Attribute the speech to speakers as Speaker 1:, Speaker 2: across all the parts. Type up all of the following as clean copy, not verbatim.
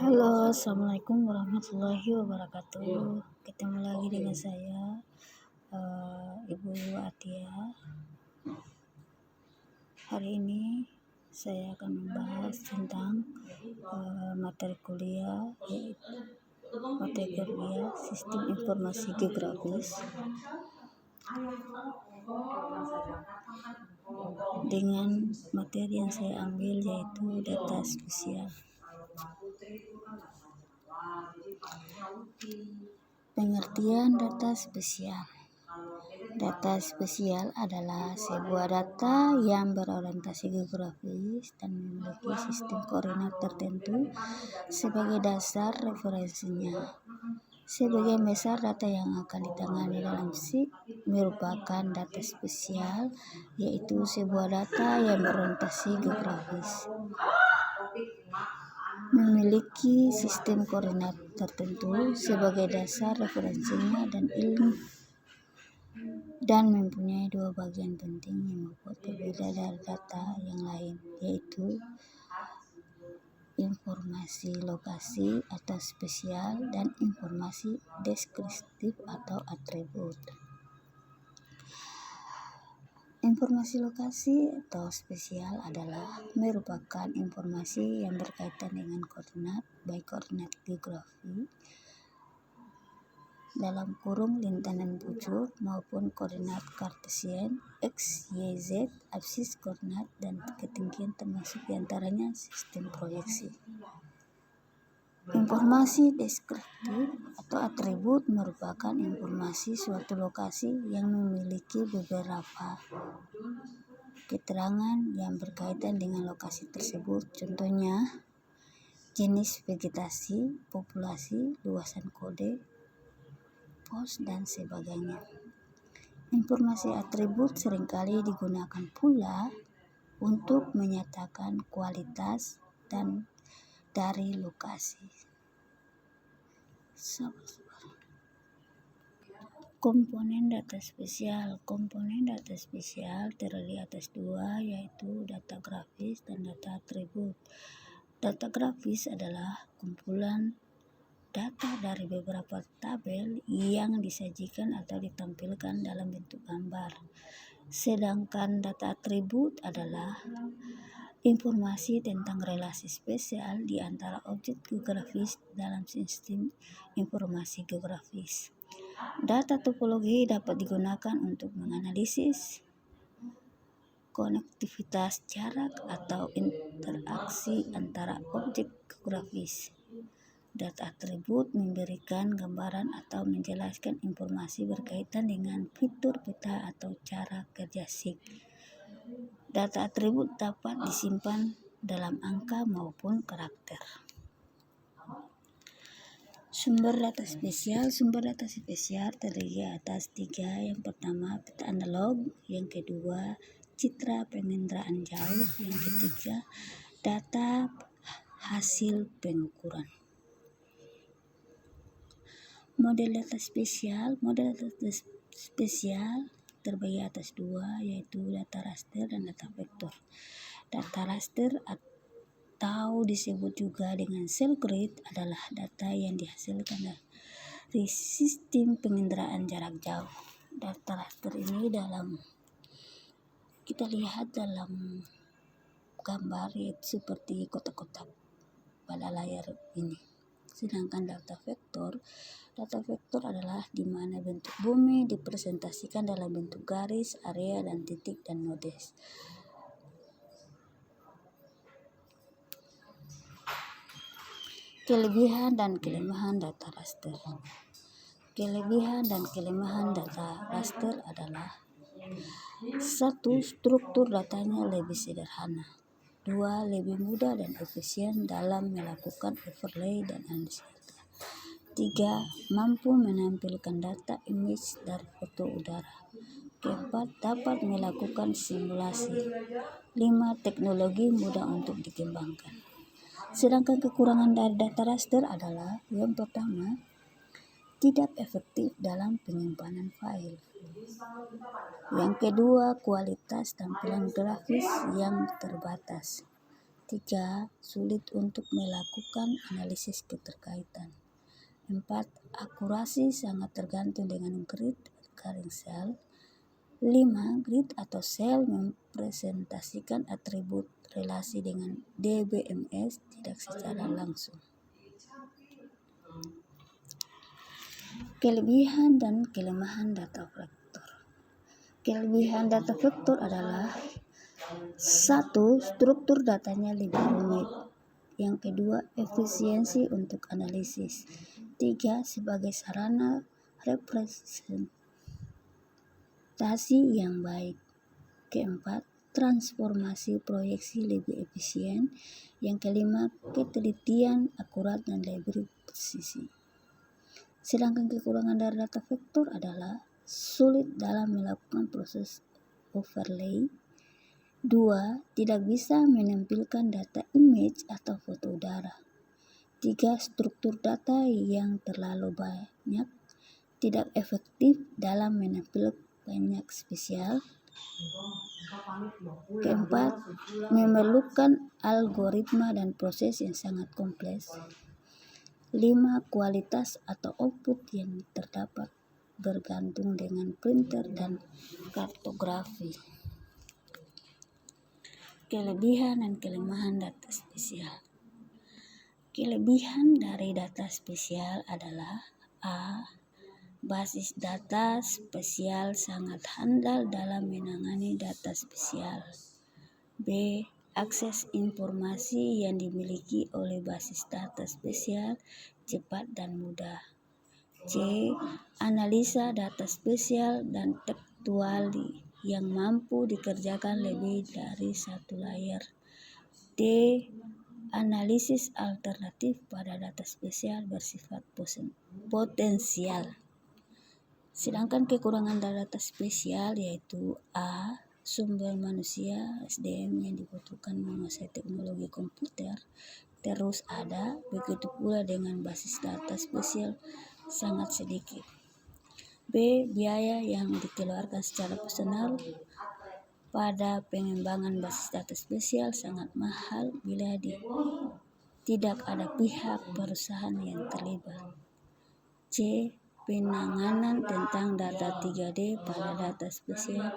Speaker 1: Halo, assalamualaikum warahmatullahi wabarakatuh. Ketemu lagi dengan saya, Ibu Atia. Hari ini saya akan membahas tentang materi kuliah, Sistem Informasi Geografis, dengan materi yang saya ambil yaitu data spesial. Pengertian data spesial. Data spesial adalah sebuah data yang berorientasi geografis dan memiliki sistem koordinat tertentu sebagai dasar referensinya. Sebagian besar data yang akan ditangani dalam SIG merupakan data spesial, yaitu sebuah data yang berorientasi geografis, memiliki sistem koordinat tertentu sebagai dasar referensinya dan mempunyai dua bagian penting yang membuat berbeda dari data yang lain, yaitu informasi lokasi atau spesial dan informasi deskriptif atau atribut. Informasi lokasi atau spesial adalah merupakan informasi yang berkaitan dengan koordinat, baik koordinat geografi dalam kurung lintasan bujur maupun koordinat kartesian x, y, z, absis koordinat dan ketinggian, termasuk diantaranya sistem proyeksi. Informasi deskriptif atau atribut merupakan informasi suatu lokasi yang memiliki beberapa keterangan yang berkaitan dengan lokasi tersebut. Contohnya, jenis vegetasi, populasi, luasan kode pos, dan sebagainya. Informasi atribut seringkali digunakan pula untuk menyatakan kualitas dan dari lokasi. Komponen data spesial. Komponen data spesial terdiri atas dua, yaitu data grafis dan data atribut. Data grafis adalah kumpulan data dari beberapa tabel yang disajikan atau ditampilkan dalam bentuk gambar. Sedangkan data atribut adalah informasi tentang relasi spesial di antara objek geografis dalam sistem informasi geografis. Data topologi dapat digunakan untuk menganalisis konektivitas jarak atau interaksi antara objek geografis. Data atribut memberikan gambaran atau menjelaskan informasi berkaitan dengan fitur peta atau cara kerja SIG. Data atribut dapat disimpan dalam angka maupun karakter. Sumber data spesial. Sumber data spesial terdiri atas tiga. Yang pertama, peta analog. Yang kedua, citra penginderaan jauh. Yang ketiga, data hasil pengukuran. Model data spesial. Model data spesial terbagi atas dua, yaitu data raster dan data vektor. Data raster atau disebut juga dengan cell grid adalah data yang dihasilkan dari sistem penginderaan jarak jauh. Data raster ini kita lihat dalam gambar, yaitu seperti kotak-kotak pada layar ini. Sedangkan data vektor adalah di mana bentuk bumi dipresentasikan dalam bentuk garis, area, dan titik dan nodes. Kelebihan dan kelemahan data raster. Kelebihan dan kelemahan data raster adalah: 1. Struktur datanya lebih sederhana. 2. Lebih mudah dan efisien dalam melakukan overlay dan analisis data. 3. Mampu menampilkan data image dari foto udara. 4. Dapat melakukan simulasi. 5. Teknologi mudah untuk dikembangkan. Sedangkan kekurangan dari data raster adalah: yang pertama, tidak efektif dalam penyimpanan file. Yang kedua, kualitas tampilan grafis yang terbatas. 3. Sulit untuk melakukan analisis keterkaitan. 4. Akurasi sangat tergantung dengan grid recurring cell. 5. Grid atau sel mempresentasikan atribut relasi dengan DBMS tidak secara langsung. Kelebihan dan kelemahan data vektor. Kelebihan data vektor adalah 1. Struktur datanya lebih rumit. Yang kedua, efisiensi untuk analisis. 3. Sebagai sarana representasi yang baik. Keempat, transformasi proyeksi lebih efisien. Yang kelima, ketelitian akurat dan lebih presisi. Sedangkan kekurangan dari data vektor adalah sulit dalam melakukan proses overlay. 2. Tidak bisa menampilkan data image atau foto udara. 3. Struktur data yang terlalu banyak, tidak efektif dalam menampilkan banyak spesial. Keempat, memerlukan algoritma dan proses yang sangat kompleks. 5. Kualitas atau output yang terdapat bergantung dengan printer dan kartografi. Kelebihan dan kelemahan data spesial. Kelebihan dari data spesial adalah A. Basis data spesial sangat handal dalam menangani data spesial. B. Akses informasi yang dimiliki oleh basis data spesial cepat dan mudah. C. Analisa data spesial dan tekstuali yang mampu dikerjakan lebih dari satu layar. D. Analisis alternatif pada data spesial bersifat potensial. Sedangkan kekurangan data spesial yaitu A. Sumber manusia SDM yang dibutuhkan menguasai teknologi komputer terus ada, begitu pula dengan basis data spesial sangat sedikit. B. Biaya yang dikeluarkan secara personal pada pengembangan basis data spesial sangat mahal bila tidak ada pihak perusahaan yang terlibat. C. Penanganan tentang data 3D pada data spesial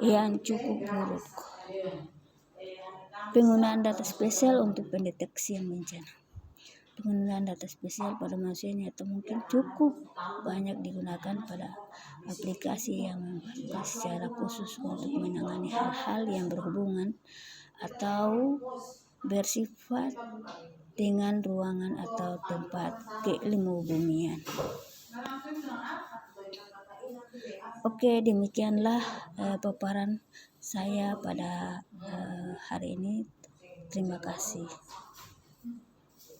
Speaker 1: yang cukup buruk. Penggunaan data spesial untuk pendeteksian bencana. Penggunaan data spesial pada manusia nyata mungkin cukup banyak digunakan pada aplikasi yang membuat secara khusus untuk menangani hal-hal yang berhubungan atau bersifat dengan ruangan atau tempat keilmubumian. Oke, demikianlah paparan saya pada hari ini. Terima kasih.